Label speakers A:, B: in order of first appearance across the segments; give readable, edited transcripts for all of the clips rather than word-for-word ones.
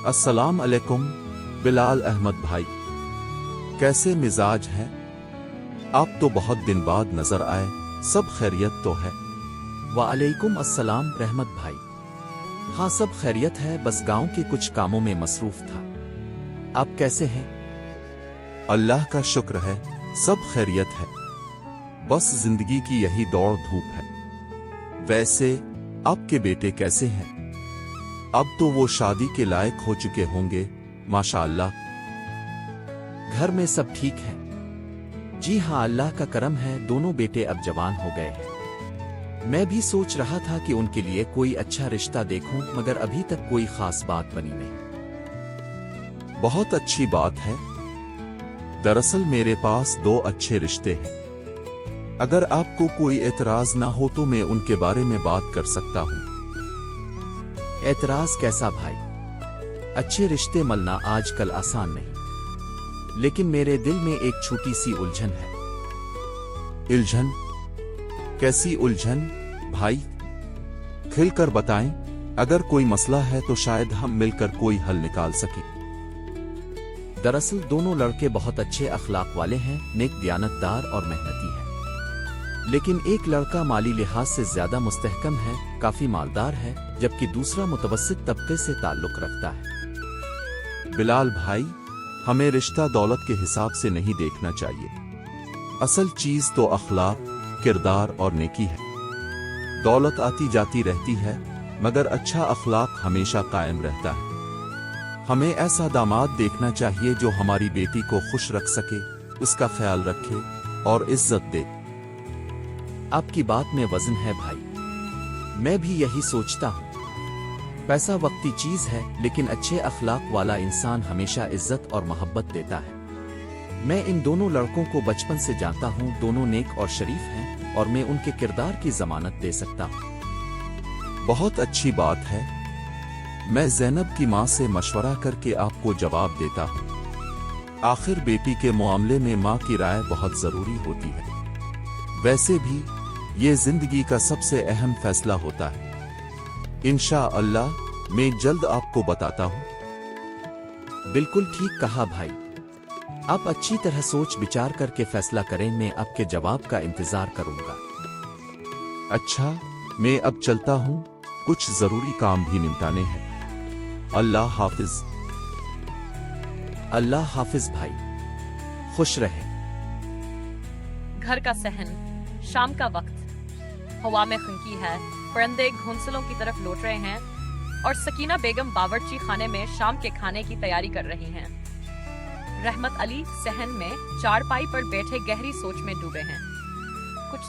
A: अस्सलाम अलैकुम बिलाल अहमद भाई, कैसे मिजाज है? आप तो बहुत दिन बाद नजर आए, सब खैरियत तो है?
B: वालेकुम अस्सलाम रहमत भाई। हाँ सब खैरियत है, बस गांव के कुछ कामों में मसरूफ था। आप कैसे हैं?
A: अल्लाह का शुक्र है, सब खैरियत है। बस जिंदगी की यही दौड़ धूप है। वैसे आपके बेटे कैसे हैं? अब तो वो शादी के लायक हो चुके होंगे, माशाअल्लाह।
B: घर में सब ठीक है? जी हाँ, अल्लाह का करम है, दोनों बेटे अब जवान हो गए हैं। मैं भी सोच रहा था कि उनके लिए कोई अच्छा रिश्ता देखूं, मगर अभी तक कोई खास बात बनी नहीं।
A: बहुत अच्छी बात है। दरअसल मेरे पास 2 अच्छे रिश्ते हैं। अगर आपको कोई एतराज ना हो तो मैं उनके बारे में बात कर सकता हूं।
B: एतराज कैसा भाई? अच्छे रिश्ते मिलना आजकल आसान नहीं, लेकिन मेरे दिल में एक छोटी सी उलझन है।
A: उलझन? कैसी उलझन भाई? खिलकर बताएं। अगर कोई मसला है तो शायद हम मिलकर कोई हल निकाल सकें।
B: दरअसल दोनों लड़के बहुत अच्छे अखलाक वाले हैं, नेक, दियानतदार और मेहनती हैं। लेकिन एक लड़का माली लिहाज से ज्यादा मुस्तहकम है, काफी मालदार है, जबकि दूसरा मुतवस्सित तबके से ताल्लुक रखता है।
A: बिलाल भाई, हमें रिश्ता दौलत के हिसाब से नहीं देखना चाहिए। असल चीज तो अखलाक, किरदार और नेकी है। दौलत आती जाती रहती है, मगर अच्छा अखलाक हमेशा कायम रहता है। हमें ऐसा दामाद देखना चाहिए जो हमारी बेटी को खुश रख सके, उसका ख्याल रखे और इज्जत दे।
B: आपकी बात में वजन है भाई, मैं भी यही सोचता हूँ। पैसा वक्ती चीज है, लेकिन अच्छे अखलाक वाला इंसान हमेशा इज्जत और मोहब्बत देता है। मैं इन दोनों लड़कों को बचपन से जानता हूँ, दोनों नेक और शरीफ हैं, और मैं उनके किरदार की जमानत दे सकता हूँ।
A: बहुत अच्छी बात है। मैं ज़ैनब की माँ से मशवरा करके आपको जवाब देता हूँ। आखिर बेटी के मामले में माँ की राय बहुत जरूरी होती है। वैसे भी ये जिंदगी का सबसे अहम फैसला होता है। इंशाअल्लाह मैं जल्द आपको बताता हूँ।
B: बिल्कुल ठीक कहा भाई। आप अच्छी तरह सोच विचार करके फैसला करें, मैं आपके जवाब का इंतजार करूंगा।
A: अच्छा, मैं अब चलता हूँ, कुछ जरूरी काम भी निपटाने हैं। अल्लाह हाफिज।
B: अल्लाह हाफिज भाई, खुश रहे।
C: घर का सहन, शाम का वक्त, हवा में खुनकी है, परिंदे घोंसलों की तरफ लौट रहे हैं और सकीना बेगम बावर्ची खाने में शाम के खाने की तैयारी कर रही हैं। रहमत अली सहन में चारपाई पर बैठे गहरी सोच में डूबे हैं। कुछ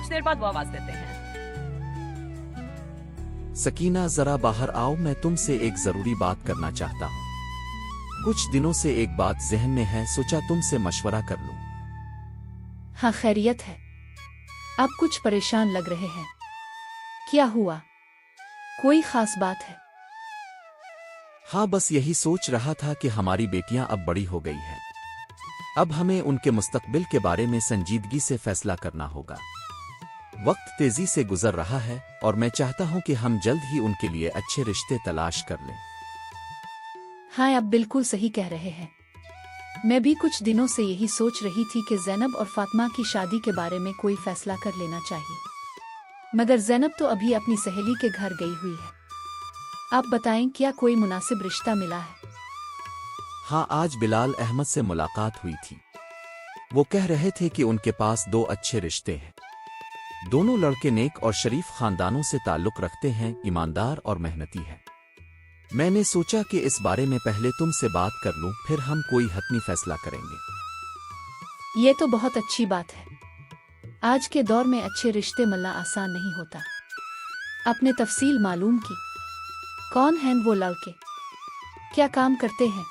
C: देर बाद वो आवाज देते हैं,
B: सकीना जरा बाहर आओ, मैं तुमसे एक जरूरी बात करना चाहता हूँ। कुछ दिनों से एक बात जहन में है, सोचा तुमसे मशवरा कर लूं।
D: हाँ खैरियत है? आप कुछ परेशान लग रहे हैं, क्या हुआ? कोई खास बात है?
B: हाँ, बस यही सोच रहा था कि हमारी बेटियां अब बड़ी हो गई हैं। अब हमें उनके मुस्तकबिल के बारे में संजीदगी से फैसला करना होगा। वक्त तेजी से गुजर रहा है और मैं चाहता हूं कि हम जल्द ही उनके लिए अच्छे रिश्ते तलाश कर लें।
D: हाँ, आप बिल्कुल सही कह रहे हैं। मैं भी कुछ दिनों से यही सोच रही थी कि ज़ैनब और फातिमा की शादी के बारे में कोई फैसला कर लेना चाहिए, मगर ज़ैनब तो अभी अपनी सहेली के घर गई हुई है। आप बताएं, क्या कोई मुनासिब रिश्ता मिला है?
B: हाँ, आज बिलाल अहमद से मुलाकात हुई थी। वो कह रहे थे कि उनके पास 2 अच्छे रिश्ते हैं। दोनों लड़के नेक और शरीफ खानदानों से ताल्लुक रखते हैं, ईमानदार और मेहनती हैं। मैंने सोचा कि इस बारे में पहले तुमसे बात कर लूं, फिर हम कोई हतमी फैसला करेंगे।
D: ये तो बहुत अच्छी बात है। आज के दौर में अच्छे रिश्ते मिलना आसान नहीं होता। आपने तफसील मालूम की? कौन हैं वो लड़के, क्या काम करते हैं?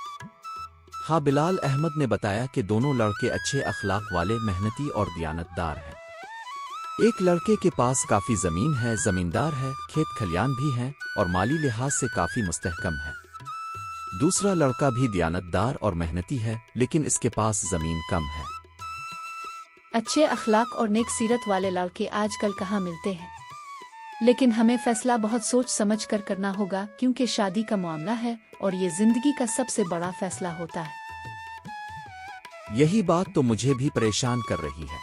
B: हाँ, बिलाल अहमद ने बताया कि दोनों लड़के अच्छे अखलाक वाले, मेहनती और दियानतदार हैं। एक लड़के के पास काफी जमीन है, जमींदार है, खेत खलियान भी हैं और माली लिहाज से काफी मुस्तहकम है। दूसरा लड़का भी दयानतदार और मेहनती है, लेकिन इसके पास जमीन कम है।
D: अच्छे अखलाक और नेक सीरत वाले लड़के आजकल कहाँ मिलते हैं, लेकिन हमें फैसला बहुत सोच समझ कर करना होगा, क्योंकि शादी का मामला है और ये जिंदगी का सबसे बड़ा फैसला होता है।
B: यही बात तो मुझे भी परेशान कर रही है।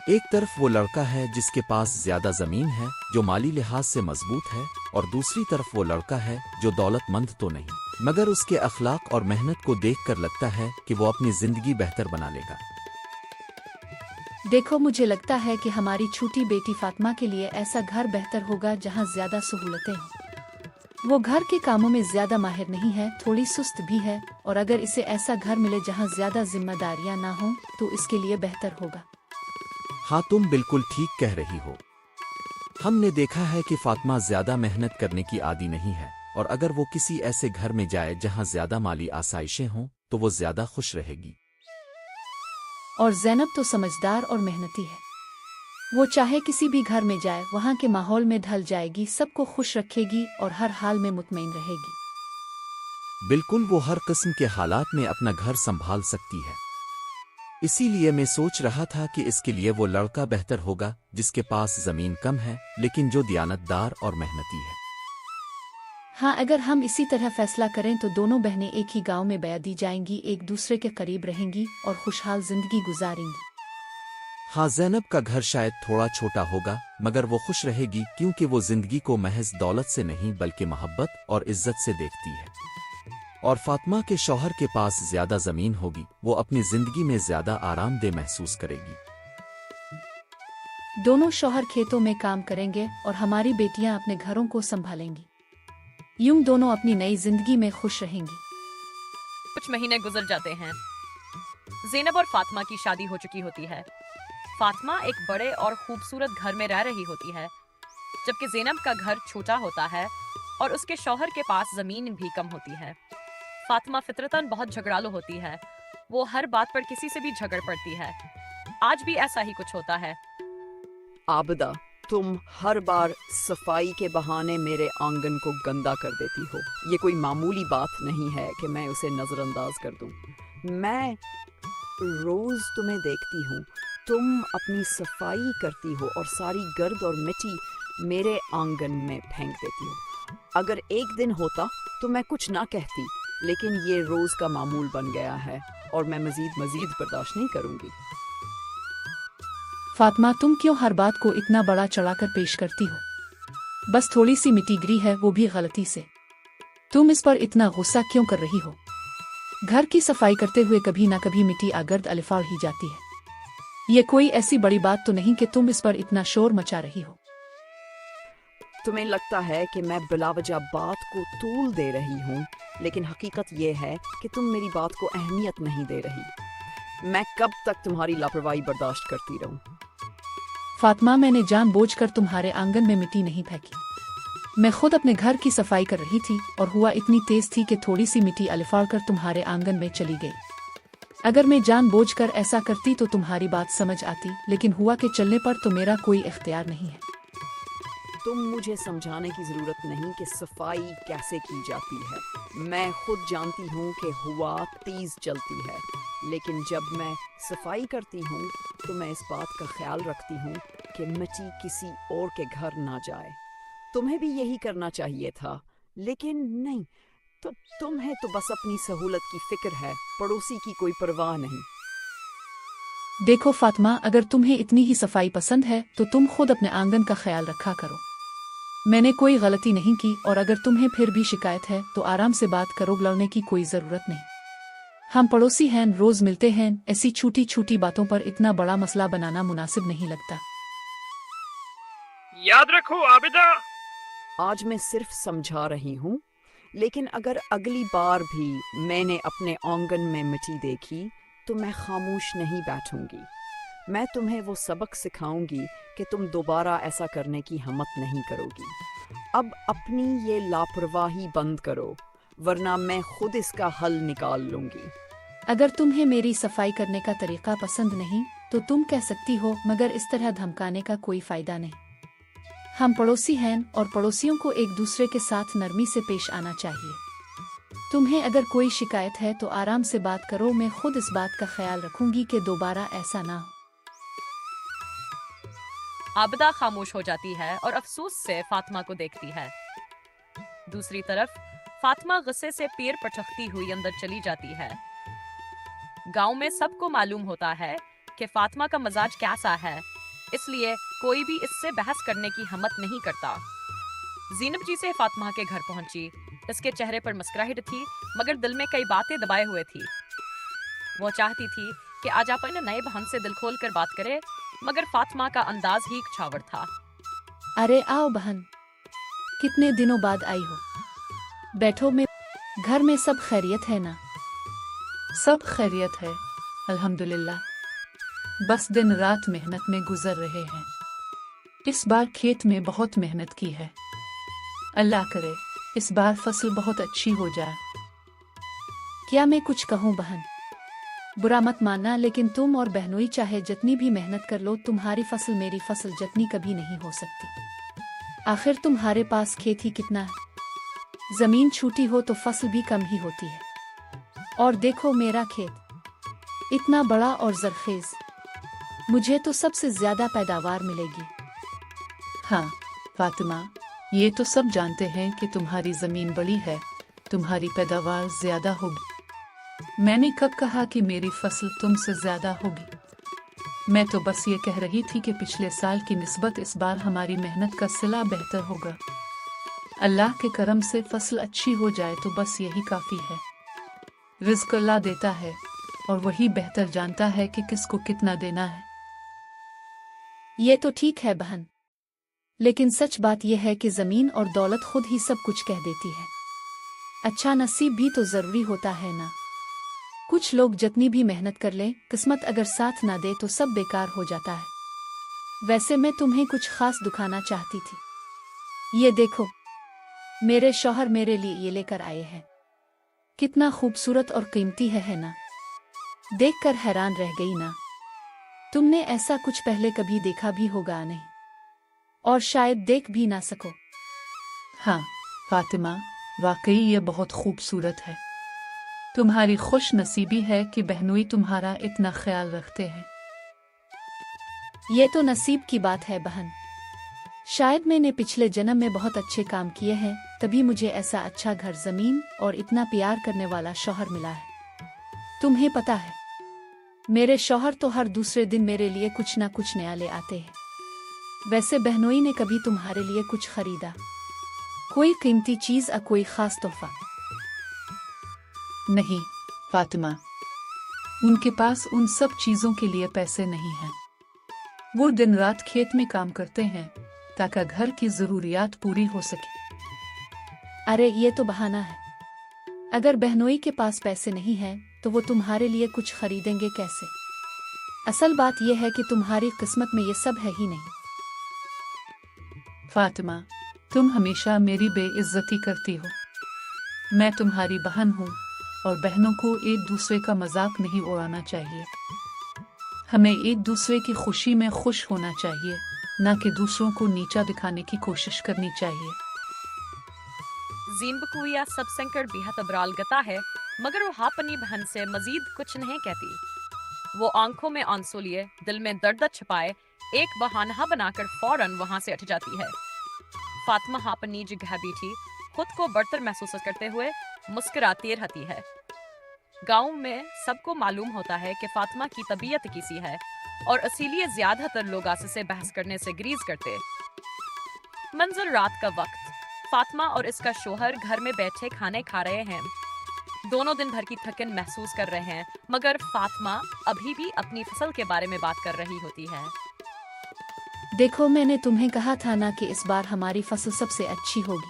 B: एक तरफ वो लड़का है जिसके पास ज्यादा जमीन है, जो माली लिहाज से मजबूत है, और दूसरी तरफ वो लड़का है जो दौलतमंद तो नहीं, मगर उसके अखलाक और मेहनत को देखकर लगता है कि वो अपनी जिंदगी बेहतर बना लेगा।
D: देखो, मुझे लगता है कि हमारी छोटी बेटी फातिमा के लिए ऐसा घर बेहतर होगा जहाँ ज्यादा सहूलतें हों। वो घर के कामों में ज्यादा माहिर नहीं है, थोड़ी सुस्त भी है, और अगर इसे ऐसा घर मिले जहाँ ज्यादा जिम्मेदारियां ना हों तो इसके लिए बेहतर होगा।
B: हाँ, तुम बिल्कुल ठीक कह रही हो। हमने देखा है कि फातिमा ज्यादा मेहनत करने की आदी नहीं है, और अगर वो किसी ऐसे घर में जाए जहाँ ज्यादा माली आसाइशें हों तो वो ज्यादा खुश रहेगी।
D: और ज़ैनब तो समझदार और मेहनती है, वो चाहे किसी भी घर में जाए वहाँ के माहौल में ढल जाएगी, सबको खुश रखेगी और हर हाल में मुतमईन रहेगी।
B: बिल्कुल, वो हर किस्म के हालात में अपना घर संभाल सकती है। इसीलिए मैं सोच रहा था कि इसके लिए वो लड़का बेहतर होगा जिसके पास जमीन कम है, लेकिन जो दयानतदार और मेहनती है।
D: हाँ, अगर हम इसी तरह फैसला करें तो दोनों बहनें एक ही गांव में ब्याह दी जाएंगी, एक दूसरे के करीब रहेंगी और खुशहाल जिंदगी गुजारेंगी।
B: हाँ, ज़ैनब का घर शायद थोड़ा छोटा होगा, मगर वो खुश रहेगी, क्योंकि वो जिंदगी को महज दौलत से नहीं बल्कि मोहब्बत और इज्जत से देखती है। और फातिमा के शौहर के पास ज्यादा जमीन होगी, वो अपनी जिंदगी में ज्यादा आरामदेह महसूस करेगी।
D: दोनों शौहर खेतों में काम करेंगे और हमारी बेटियां अपने घरों को संभालेंगी। यूं दोनों अपनी नई जिंदगी में खुश रहेंगी।
C: कुछ महीने गुजर जाते हैं। ज़ैनब और फातिमा की शादी हो चुकी होती है। फातिमा एक बड़े और खूबसूरत घर में रह रही होती है, जबकि ज़ैनब का घर छोटा होता है और उसके शौहर के पास जमीन भी कम होती है। फातिमा फितरतन बहुत झगड़ालू होती है, वो हर बात पर किसी से भी झगड़ पड़ती है। आज भी ऐसा ही कुछ होता है।
E: आबिदा, तुम हर बार सफाई के बहाने मेरे आंगन को गंदा कर देती हो। ये कोई मामूली बात नहीं है कि मैं उसे नज़रअंदाज कर दूं। मैं रोज तुम्हें देखती हूँ, तुम अपनी सफाई करती हो और सारी गर्द और मिट्टी मेरे आंगन में फेंक देती हो। अगर एक दिन होता तो मैं कुछ ना कहती, लेकिन ये रोज का मामूल बन गया है और मैं मजीद बर्दाश्त नहीं करूँगी।
D: फातिमा, तुम क्यों हर बात को इतना बड़ा चढ़ाकर पेश करती हो? बस थोड़ी सी मिट्टी गिरी है, वो भी गलती से। तुम इस पर इतना गुस्सा क्यों कर रही हो? घर की सफाई करते हुए कभी ना कभी मिट्टी आगर्द अलिफाड़ ही जाती है। ये कोई ऐसी बड़ी बात तो नहीं कि तुम इस पर इतना शोर मचा रही हो।
E: तुम्हें लगता है कि मैं बिलावजा बात को तूल दे रही हूँ, लेकिन हकीकत यह है कि तुम मेरी बात को अहमियत नहीं दे रही। मैं कब तक तुम्हारी लापरवाही बर्दाश्त करती रहूं?
D: फातिमा, मैंने जानबूझकर तुम्हारे आंगन में मिट्टी नहीं फेंकी। मैं खुद अपने घर की सफाई कर रही थी और हुआ इतनी तेज थी कि थोड़ी सी मिट्टी अलिफाड़ कर तुम्हारे आंगन में चली गई। अगर मैं जानबूझकर ऐसा करती तो तुम्हारी बात समझ आती, लेकिन हुआ कि चलने पर तो मेरा कोई इख्तियार नहीं है।
E: तुम मुझे समझाने की जरूरत नहीं कि सफाई कैसे की जाती है। मैं खुद जानती हूँ कि हवा तेज चलती है, लेकिन जब मैं सफाई करती हूँ तो मैं इस बात का ख्याल रखती हूँ कि मिट्टी किसी और के घर ना जाए। तुम्हें भी यही करना चाहिए था, लेकिन नहीं। तो तुम्हें तो बस अपनी सहूलत की फिक्र है, पड़ोसी की कोई परवाह नहीं।
D: देखो फातिमा, अगर तुम्हें इतनी ही सफाई पसंद है तो तुम खुद अपने आंगन का ख्याल रखा करो। मैंने कोई गलती नहीं की, और अगर तुम्हें फिर भी शिकायत है तो आराम से बात करो, लड़ने की कोई जरूरत नहीं। हम पड़ोसी हैं, रोज मिलते हैं, ऐसी छोटी छोटी बातों पर इतना बड़ा मसला बनाना मुनासिब नहीं लगता।
F: याद रखो आबिदा,
E: आज मैं सिर्फ समझा रही हूँ, लेकिन अगर अगली बार भी मैंने अपने आंगन में मिट्टी देखी तो मैं खामोश नहीं बैठूंगी। मैं तुम्हें वो सबक सिखाऊंगी कि तुम दोबारा ऐसा करने की हिम्मत नहीं करोगी। अब अपनी ये लापरवाही बंद करो, वरना मैं खुद इसका हल निकाल लूंगी।
D: अगर तुम्हें मेरी सफाई करने का तरीका पसंद नहीं तो तुम कह सकती हो, मगर इस तरह धमकाने का कोई फायदा नहीं। हम पड़ोसी हैं और पड़ोसियों को एक दूसरे के साथ नरमी से पेश आना चाहिए। तुम्हें अगर कोई शिकायत है तो आराम से बात करो, मैं खुद इस बात का ख्याल रखूंगी कि दोबारा ऐसा ना हो।
C: आबिदा खामोश हो जाती है और अफसोस से फातिमा को देखती है। दूसरी तरफ फातिमा गुस्से से पैर पटकती हुई अंदर चली जाती है। गांव में सबको मालूम होता है कि फातिमा का मजाज कैसा है, इसलिए कोई भी इससे बहस करने की हिम्मत नहीं करता। ज़ीनब जी से फातिमा के घर पहुंची। इसके चेहरे पर मुस्कुराहट थी, मगर दिल में कई बातें दबाए हुए थी। वो चाहती थी कि आज अपने नए बहन से दिल खोल कर बात करे, मगर फातिमा का अंदाज ही छावर था।
D: अरे आओ बहन, कितने दिनों बाद आई हो, बैठो। में घर में सब खैरियत है ना?
F: सब खैरियत है अल्हम्दुलिल्लाह। बस दिन रात मेहनत में गुजर रहे हैं। इस बार खेत में बहुत मेहनत की है। अल्लाह करे इस बार फसल बहुत अच्छी हो जाए।
D: क्या मैं कुछ कहूँ बहन? बुरा मत मानना, लेकिन तुम और बहनोई चाहे जितनी भी मेहनत कर लो, तुम्हारी फसल मेरी फसल जितनी कभी नहीं हो सकती। आखिर तुम्हारे पास खेत ही कितना है? जमीन छूटी हो तो फसल भी कम ही होती है। और देखो मेरा खेत इतना बड़ा और जरखेज, मुझे तो सबसे ज्यादा पैदावार मिलेगी।
F: हाँ फातिमा, ये तो सब जानते हैं कि तुम्हारी जमीन बड़ी है, तुम्हारी पैदावार ज्यादा होगी। मैंने कब कहा कि मेरी फसल तुमसे ज्यादा होगी? मैं तो बस ये कह रही थी कि पिछले साल की निस्बत इस बार हमारी मेहनत का सिला बेहतर होगा। अल्लाह के करम से फसल अच्छी हो जाए तो बस यही काफी है। रिज़्क अल्लाह देता है और वही बेहतर जानता है कि किसको कितना देना है।
D: ये तो ठीक है बहन, लेकिन सच बात यह है कि जमीन और दौलत खुद ही सब कुछ कह देती है। अच्छा नसीब भी तो जरूरी होता है ना। कुछ लोग जितनी भी मेहनत कर लें, किस्मत अगर साथ ना दे तो सब बेकार हो जाता है। वैसे मैं तुम्हें कुछ खास दिखाना चाहती थी। ये देखो, मेरे शौहर मेरे लिए ये लेकर आए हैं। कितना खूबसूरत और कीमती है ना? देखकर हैरान रह गई ना? तुमने ऐसा कुछ पहले कभी देखा भी होगा नहीं, और शायद देख भी ना सको।
F: हाँ फातिमा, वाकई ये बहुत खूबसूरत है। तुम्हारी खुश नसीबी है कि बहनोई तुम्हारा इतना ख्याल रखते हैं।
D: ये तो नसीब की बात है बहन। शायद मैंने पिछले जन्म में बहुत अच्छे काम किए हैं, तभी मुझे ऐसा अच्छा घर, जमीन और इतना प्यार करने वाला शौहर मिला है। तुम्हें पता है, मेरे शौहर तो हर दूसरे दिन मेरे लिए कुछ ना कुछ नया ले आते हैं। वैसे बहनोई ने कभी तुम्हारे लिए कुछ खरीदा? कोई कीमती चीज या कोई खास तोहफा?
F: नहीं फातिमा, उनके पास उन सब चीजों के लिए पैसे नहीं हैं। वो दिन रात खेत में काम करते हैं ताकि घर की जरूरियात पूरी हो सके।
D: अरे ये तो बहाना है। अगर बहनोई के पास पैसे नहीं हैं तो वो तुम्हारे लिए कुछ खरीदेंगे कैसे? असल बात यह है कि तुम्हारी किस्मत में ये सब है ही नहीं।
F: फातिमा, तुम हमेशा मेरी बेइज्जती करती हो। मैं तुम्हारी बहन हूँ और बहनों को एक दूसरे का मजाक नहीं उड़ाना चाहिए। हमें एक दूसरे की खुशी में खुश होना चाहिए, न कि दूसरों को नीचा दिखाने की कोशिश करनी चाहिए।
C: जीन बकुया सब संकर बेहद अबराल गता है, मगर वो अपनी बहन से मजीद कुछ नहीं कहती। वो आंखों में आंसू लिए, दिल में दर्द छिपाए, एक बहाना बनाकर फौरन वहां से उठ जाती है। फातिमा अपनी जगह बैठी खुद को बर्तर महसूस करते हुए मुस्कुराती रहती है। गांव में सबको मालूम होता है कि फातिमा की तबीयत कैसी है, और इसीलिए ज्यादातर लोग आसिस से बहस करने से ग्रीज करते। मंजर रात का वक्त, फातिमा और इसका शोहर घर में बैठे खाने खा रहे हैं। दोनों दिन भर की थकन महसूस कर रहे हैं, मगर फातिमा अभी भी अपनी फसल के बारे में बात कर रही होती है।
D: देखो, मैंने तुम्हें कहा था ना कि इस बार हमारी फसल सबसे अच्छी होगी।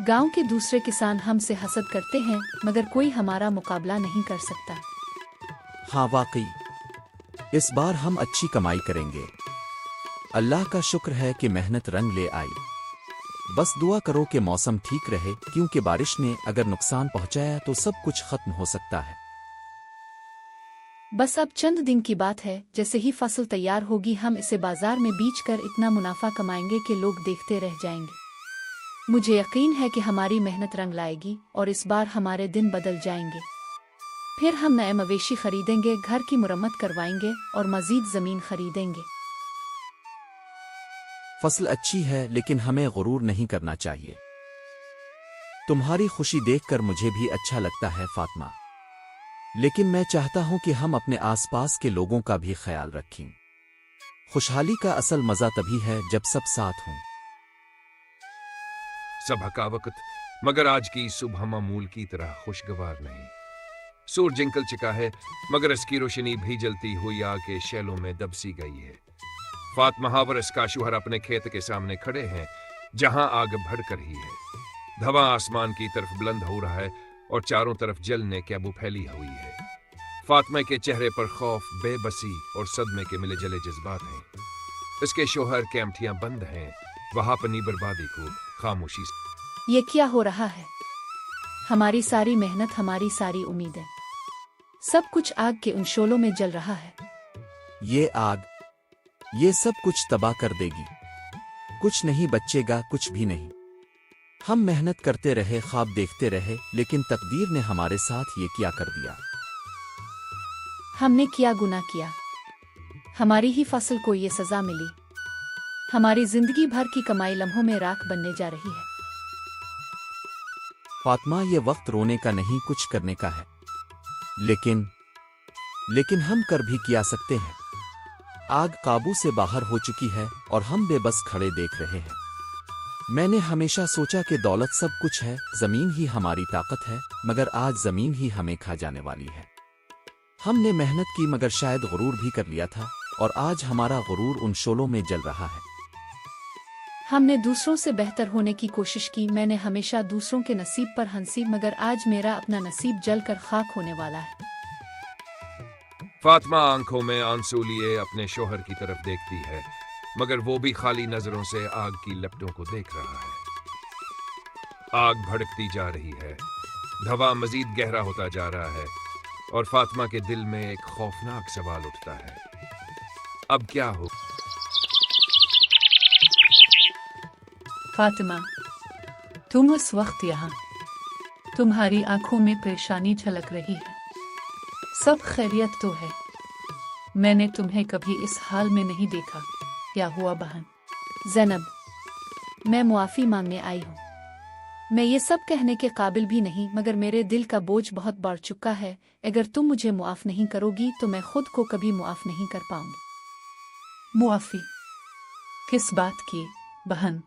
D: गांव के दूसरे किसान हमसे हसद करते हैं, मगर कोई हमारा मुकाबला नहीं कर सकता।
B: हाँ वाकई, इस बार हम अच्छी कमाई करेंगे। अल्लाह का शुक्र है कि मेहनत रंग ले आई। बस दुआ करो कि मौसम ठीक रहे, क्योंकि बारिश ने अगर नुकसान पहुंचाया तो सब कुछ खत्म हो सकता है।
D: बस अब चंद दिन की बात है, जैसे ही फसल तैयार होगी हम इसे बाजार में बेच कर इतना मुनाफा कमाएंगे कि लोग देखते रह जाएंगे। मुझे यकीन है कि हमारी मेहनत रंग लाएगी और इस बार हमारे दिन बदल जाएंगे। फिर हम नए मवेशी खरीदेंगे, घर की मुरम्मत करवाएंगे और मजीद जमीन खरीदेंगे।
B: फसल अच्छी है, लेकिन हमें गुरूर नहीं करना चाहिए। तुम्हारी खुशी देखकर मुझे भी अच्छा लगता है फातिमा, लेकिन मैं चाहता हूं कि हम अपने आसपास के लोगों का भी ख्याल रखें। खुशहाली का असल मजा तभी है जब सब साथ हों।
G: सुबह का वक्त, मगर आज की सुबह मामूल की तरह खुशगवार नहीं। सूरज निकल चुका है, मगर इसकी रोशनी भी जलती हुई आग के शैलों में दबसी गई है। फातिमा और इसका शौहर अपने खेत के सामने खड़े हैं, जहां आग भड़क रही है। धुआं आसमान की तरफ बुलंद हो रहा है और चारों तरफ जलने की आबू फैली हुई है। फातिमा के चेहरे पर खौफ, बेबसी और सदमे के मिले जले जज्बात हैं। इसके शौहर की आंखें बंद हैं, वहां अपनी बर्बादी को खामोशी से।
D: ये क्या हो रहा है? हमारी सारी मेहनत, हमारी सारी उम्मीदें, सब कुछ आग के उन शोलों में जल रहा है।
B: ये आग, ये सब कुछ तबाह कर देगी। कुछ नहीं बचेगा, कुछ भी नहीं। हम मेहनत करते रहे, ख्वाब देखते रहे, लेकिन तकदीर ने हमारे साथ ये क्या कर दिया।
D: हमने क्या गुनाह किया? हमारी ही फसल को ये सजा मिली। हमारी जिंदगी भर की कमाई लम्हों में राख बनने जा रही है।
B: फातिमा, ये वक्त रोने का नहीं, कुछ करने का है। लेकिन हम कर भी क्या सकते हैं? आग काबू से बाहर हो चुकी है और हम बेबस खड़े देख रहे हैं। मैंने हमेशा सोचा कि दौलत सब कुछ है, जमीन ही हमारी ताकत है, मगर आज जमीन ही हमें खा जाने वाली है। हमने मेहनत की, मगर शायद गुरूर भी कर लिया था, और आज हमारा गुरूर उन शोलों में जल रहा है।
D: हमने दूसरों से बेहतर होने की कोशिश की, मैंने हमेशा दूसरों के नसीब पर हंसी, मगर आज मेरा अपना नसीब जलकर खाक होने वाला है।
G: फातिमा आंखों में आंसू लिए अपने शौहर की तरफ देखती है, मगर वो भी खाली नजरों से आग की लपटों को देख रहा है। आग भड़कती जा रही है, धुआं मजीद गहरा होता जा रहा है, और फातिमा के दिल में एक खौफनाक सवाल उठता है, अब क्या हो?
F: फातिमा, तुम उस वक्त यहाँ, तुम्हारी आंखों में परेशानी झलक रही है। सब खैरियत तो है? मैंने तुम्हें कभी इस हाल में नहीं देखा। क्या हुआ बहन?
D: ज़ैनब, मैं मुआफ़ी मांगने आई हूँ। मैं ये सब कहने के काबिल भी नहीं, मगर मेरे दिल का बोझ बहुत बढ़ चुका है। अगर तुम मुझे मुआफ़ नहीं करोगी तो मैं खुद को कभी मुआफ़ नहीं कर पाऊंगी।
F: मुआफ़ी? किस बात की बहन?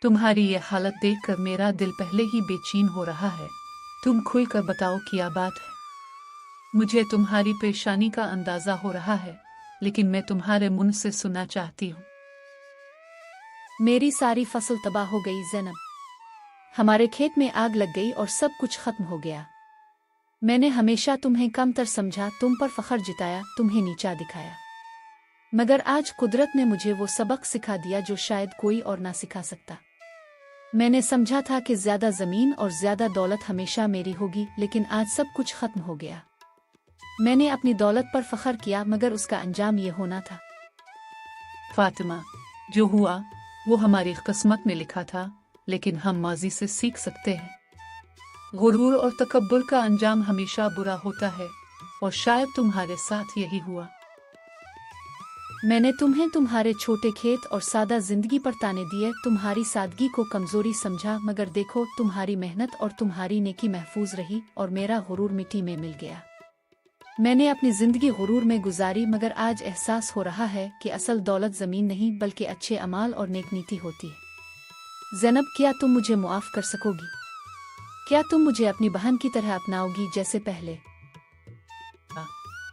F: तुम्हारी ये हालत देखकर मेरा दिल पहले ही बेचैन हो रहा है। तुम खुलकर बताओ क्या बात है। मुझे तुम्हारी परेशानी का अंदाजा हो रहा है, लेकिन मैं तुम्हारे मुंह से सुनना चाहती हूँ।
D: मेरी सारी फसल तबाह हो गई ज़ैनब। हमारे खेत में आग लग गई और सब कुछ खत्म हो गया। मैंने हमेशा तुम्हें कमतर समझा, तुम पर फख्र जिताया, तुम्हें नीचा दिखाया, मगर आज कुदरत ने मुझे वो सबक सिखा दिया जो शायद कोई और ना सिखा सकता। मैंने समझा था कि ज्यादा जमीन और ज्यादा दौलत हमेशा मेरी होगी, लेकिन आज सब कुछ खत्म हो गया। मैंने अपनी दौलत पर फख्र किया, मगर उसका अंजाम ये होना था।
F: फातिमा, जो हुआ वो हमारी किस्मत में लिखा था, लेकिन हम माजी से सीख सकते हैं। गुरूर और तकब्बुर का अंजाम हमेशा बुरा होता है, और शायद तुम्हारे साथ यही हुआ।
D: मैंने तुम्हें तुम्हारे छोटे खेत और सादा जिंदगी पर ताने दिए, तुम्हारी सादगी को कमजोरी समझा, मगर देखो तुम्हारी मेहनत और तुम्हारी नेकी महफूज रही और मेरा गुरूर मिट्टी में मिल गया। मैंने अपनी जिंदगी गुरूर में गुजारी, मगर आज एहसास हो रहा है कि असल दौलत जमीन नहीं बल्कि अच्छे अमाल और नेक नीति होती है। ज़ैनब, क्या तुम मुझे मुआफ कर सकोगी? क्या तुम मुझे अपनी बहन की तरह अपनाओगी जैसे पहले?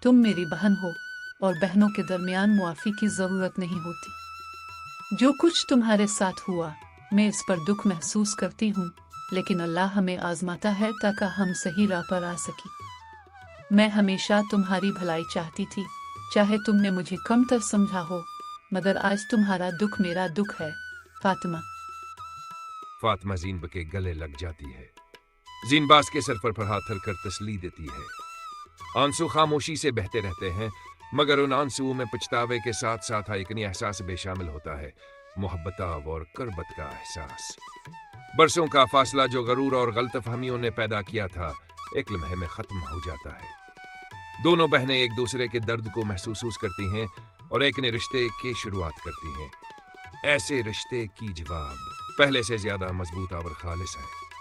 F: तुम मेरी बहन हो और बहनों के दरमियान मुआफ़ी की ज़रूरत नहीं होती। जो कुछ तुम्हारे साथ हुआ, मैं इस पर दुख महसूस करती हूँ, लेकिन अल्लाह हमें आजमाता है ताकि हम सही राह पर आ सकें। मैं हमेशा तुम्हारी भलाई चाहती थी, चाहे तुमने मुझे कमतर समझा हो, मगर आज तुम्हारा दुख मेरा दुख है। फातिमा।
G: फातिमा ज़ीनब के गले लग जाती है। ज़ीनबाज के सर पर हाथ धरकर तसल्ली देती है। आंसू खामोशी से बहते रहते हैं, मगर उन आंसुओं में पछतावे के साथ साथ एक एहसास बेशामिल होता है मोहब्बताब और करबत का एहसास। बरसों का फासला जो गरूर और गलत फहमियों ने पैदा किया था, एक लम्हे में खत्म हो जाता है। दोनों बहनें एक दूसरे के दर्द को महसूस करती हैं और एक नए रिश्ते की शुरुआत करती हैं। ऐसे रिश्ते की जवाब पहले से ज्यादा मजबूत और खालिस है।